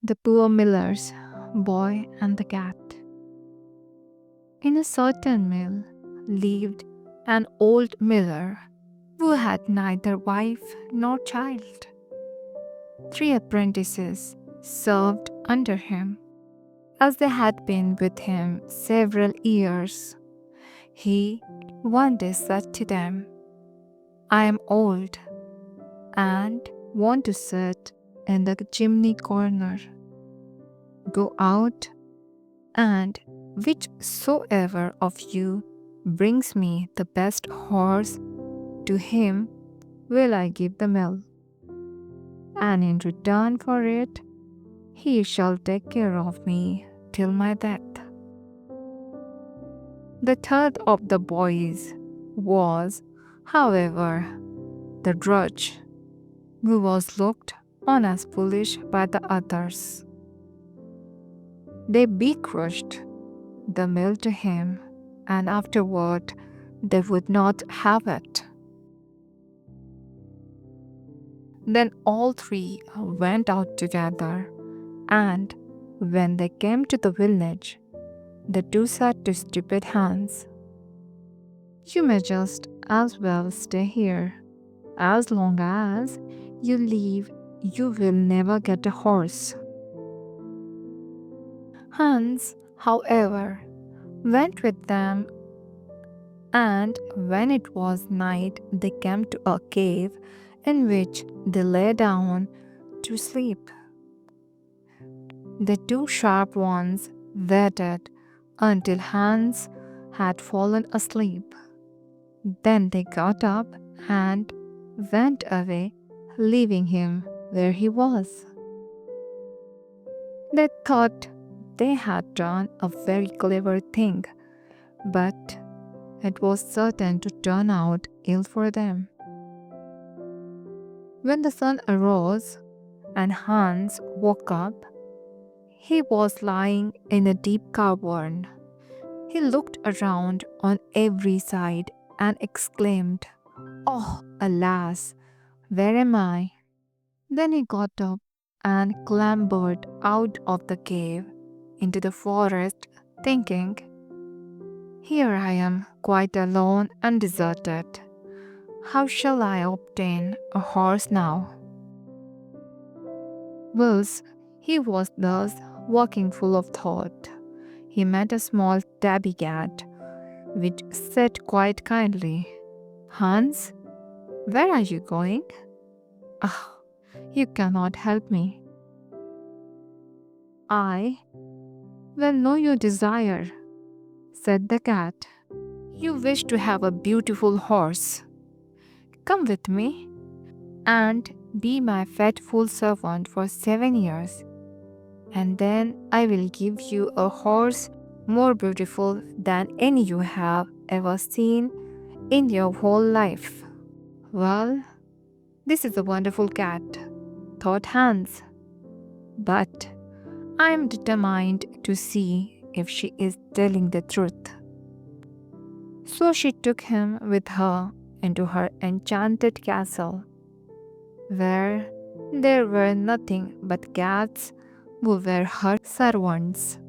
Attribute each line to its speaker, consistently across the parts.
Speaker 1: The Poor Miller's Boy and the Cat. In a certain mill lived an old miller who had neither wife nor child. 3 apprentices served under him, as they had been with him several years. He one day said to them, I am old and want to sit in the chimney corner. Go out, and whichsoever of you brings me the best horse, to him will I give the mill, and in return for it he shall take care of me till my death. The third of the boys was, however, the drudge, who was looked on as foolish by the others. They begrudged the mill to him, and afterward they would not have it. Then all three went out together, and when they came to the village, the two said to stupid Hans, You may just as well stay here. As long as you live, you will never get a horse. Hans, however, went with them, and when it was night, they came to a cave in which they lay down to sleep. The two sharp ones waited until Hans had fallen asleep. Then they got up and went away, leaving him where he was. They thought they had done a very clever thing, but it was certain to turn out ill for them. When the sun arose and Hans woke up, he was lying in a deep cavern. He looked around on every side and exclaimed, Oh, alas, where am I? Then he got up and clambered out of the cave into the forest, thinking, Here I am, quite alone and deserted. How shall I obtain a horse now? Whilst he was thus walking full of thought, he met a small tabby cat, which said quite kindly, Hans, where are you going? Ah, you cannot help me. I will know your desire, said the cat. You wish to have a beautiful horse. Come with me and be my faithful servant for 7 years, and then I will give you a horse more beautiful than any you have ever seen in your whole life. Well, this is a wonderful cat, thought Hans, but I am determined to see if she is telling the truth. So she took him with her into her enchanted castle, where there were nothing but cats who were her servants.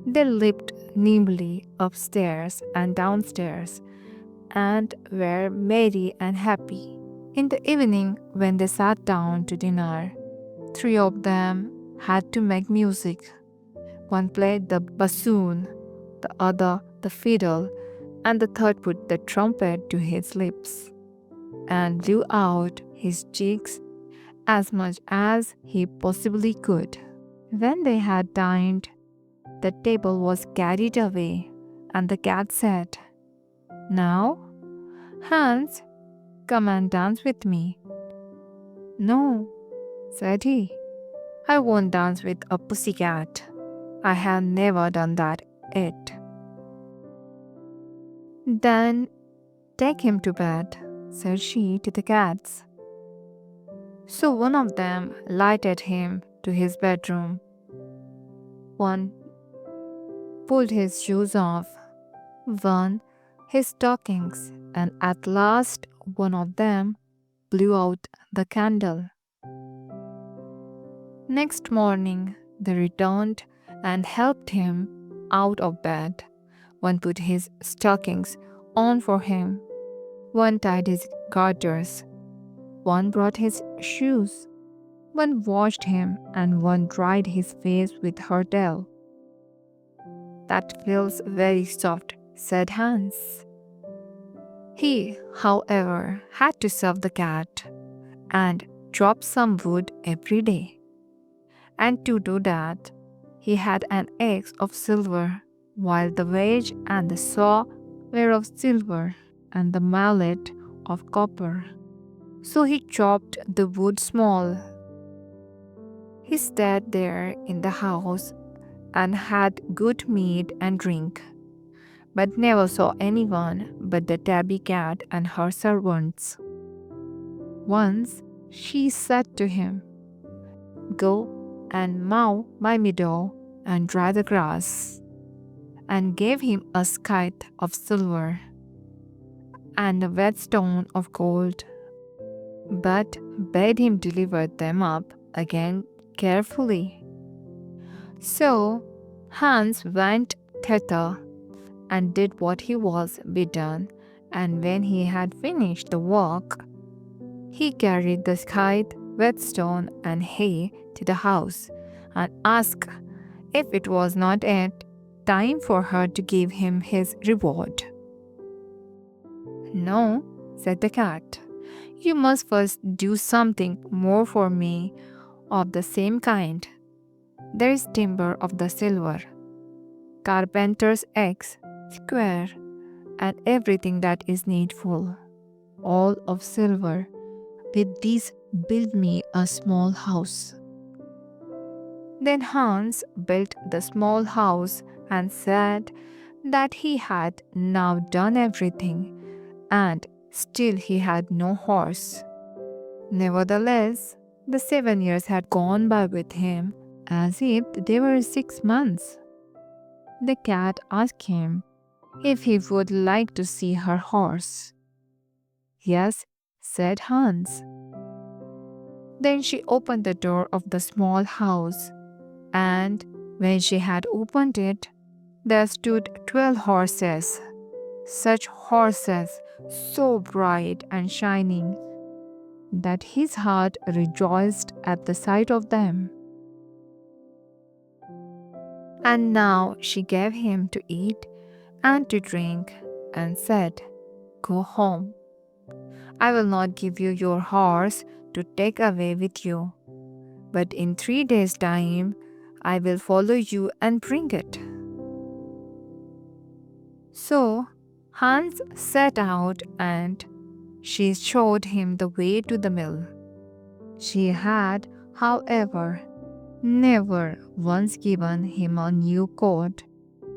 Speaker 1: They lived nimbly upstairs and downstairs, and were merry and happy. In the evening, when they sat down to dinner, 3 of them had to make music. One played the bassoon, the other the fiddle, and the third put the trumpet to his lips and blew out his cheeks as much as he possibly could. When they had dined, the table was carried away, and the cat said, Now, Hans, come and dance with me. No, said he, I won't dance with a pussycat. I have never done that yet. Then take him to bed, said she to the cats. So one of them lighted him to his bedroom. One pulled his shoes off, one his stockings, and at last one of them blew out the candle. Next morning, They returned and helped him out of bed. One put his stockings on for him, one tied his garters, one brought his shoes, one washed him, and one dried his face with her tail. That feels very soft, said Hans. He, however, had to serve the cat and chop some wood every day. And to do that, he had an axe of silver, while the wedge and the saw were of silver, and the mallet of copper. So he chopped the wood small. He stayed there in the house and had good meat and drink, but never saw anyone but the tabby cat and her servants. Once she said to him, "Go and mow my meadow and dry the grass," and gave him a scythe of silver and a whetstone of gold, but bade him deliver them up again carefully. So Hans went thither and did what he was bidden, and when he had finished the work, he carried the scythe, whetstone, and hay to the house, and asked if it was not yet time for her to give him his reward. "No," said the cat. "You must first do something more for me of the same kind. There is timber of the silver, carpenter's axe, square, and everything that is needful, all of silver. With these build me a small house." Then Hans built the small house and said that he had now done everything, and still he had no horse. Nevertheless, the 7 years had gone by with him as if they were 6 months. The cat asked him if he would like to see her horse. "Yes," said Hans. Then she opened the door of the small house, and when she had opened it, there stood 12 horses, such horses, so bright and shining that his heart rejoiced at the sight of them. And now she gave him to eat and to drink, and said, "Go home. I will not give you your horse to take away with you, but in 3 days' time I will follow you and bring it." So Hans set out, and she showed him the way to the mill. She had, however, never once given him a new coat,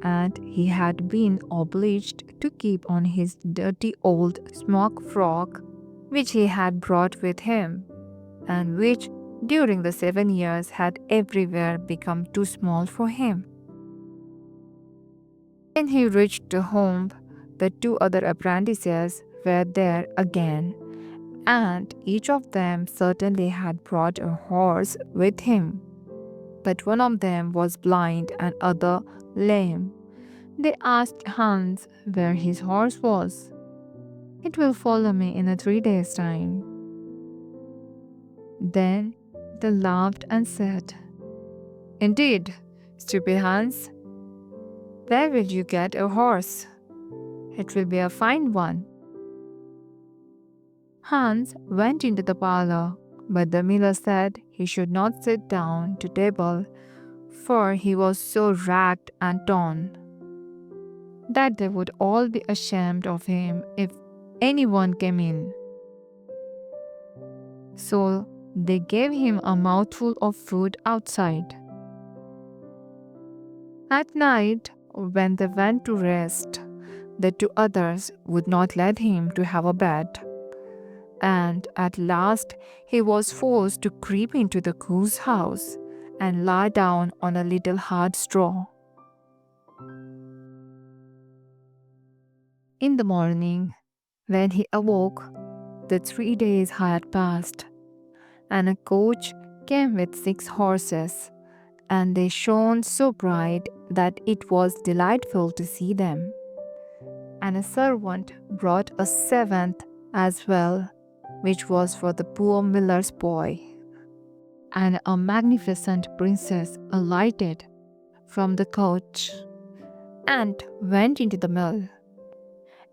Speaker 1: and he had been obliged to keep on his dirty old smock frock, which he had brought with him, and which during the 7 years had everywhere become too small for him. When he reached home, the 2 other apprentices were there again, and each of them certainly had brought a horse with him. But one of them was blind and other lame. They asked Hans where his horse was. "It will follow me in 3 days' time." Then they laughed and said, "Indeed, stupid Hans, where will you get a horse? It will be a fine one." Hans went into the parlor, but the miller said he should not sit down to table, for he was so ragged and torn that they would all be ashamed of him if anyone came in. So they gave him a mouthful of food outside. At night, when they went to rest, the 2 others would not let him to have a bed, and at last he was forced to creep into the goose house and lie down on a little hard straw. In the morning, when he awoke, the 3 days had passed, and a coach came with 6 horses, and they shone so bright that it was delightful to see them. And a servant brought a seventh as well, which was for the poor miller's boy. And a magnificent princess alighted from the coach and went into the mill.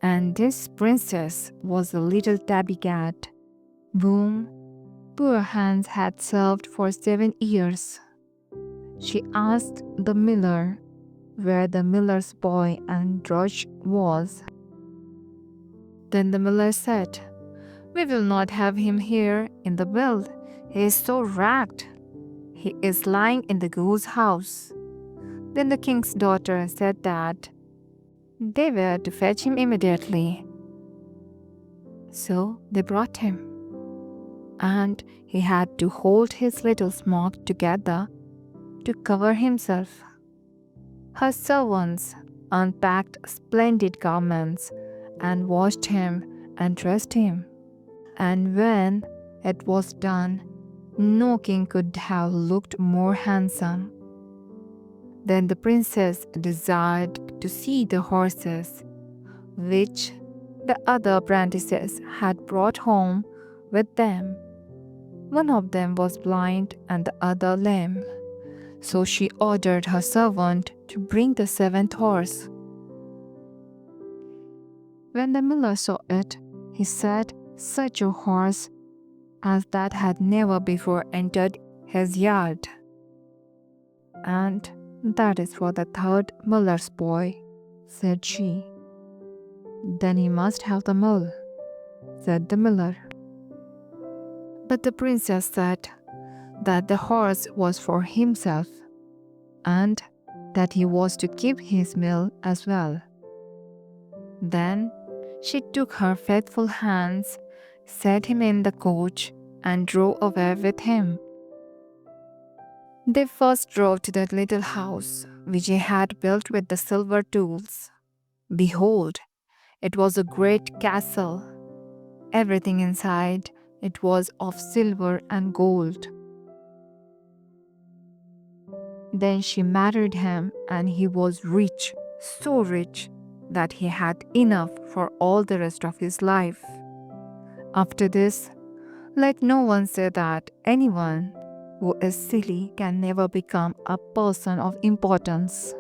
Speaker 1: And this princess was a little tabby cat, whom poor Hans had served for 7 years. She asked the miller where the miller's boy and drudge was. Then the miller said, "We will not have him here in the mill. He is so ragged. He is lying in the goose house." Then the king's daughter said that they were to fetch him immediately. So they brought him, and he had to hold his little smock together to cover himself. Her servants unpacked splendid garments and washed him and dressed him. And when it was done, no king could have looked more handsome. Then the princess desired to see the horses, which the other apprentices had brought home with them. One of them was blind and the other lame. So she ordered her servant to bring the seventh horse. When the miller saw it, he said, "Such a horse as that had never before entered his yard." "And that is for the third miller's boy," said she. "Then he must have the mill," said the miller. But the princess said that the horse was for himself, and that he was to keep his mill as well. Then she took her faithful hands, set him in the coach, and drove away with him. They first drove to the little house which he had built with the silver tools. Behold, it was a great castle. Everything inside it was of silver and gold. Then she married him, and he was rich, so rich that he had enough for all the rest of his life. After this, let no one say that anyone who is silly can never become a person of importance.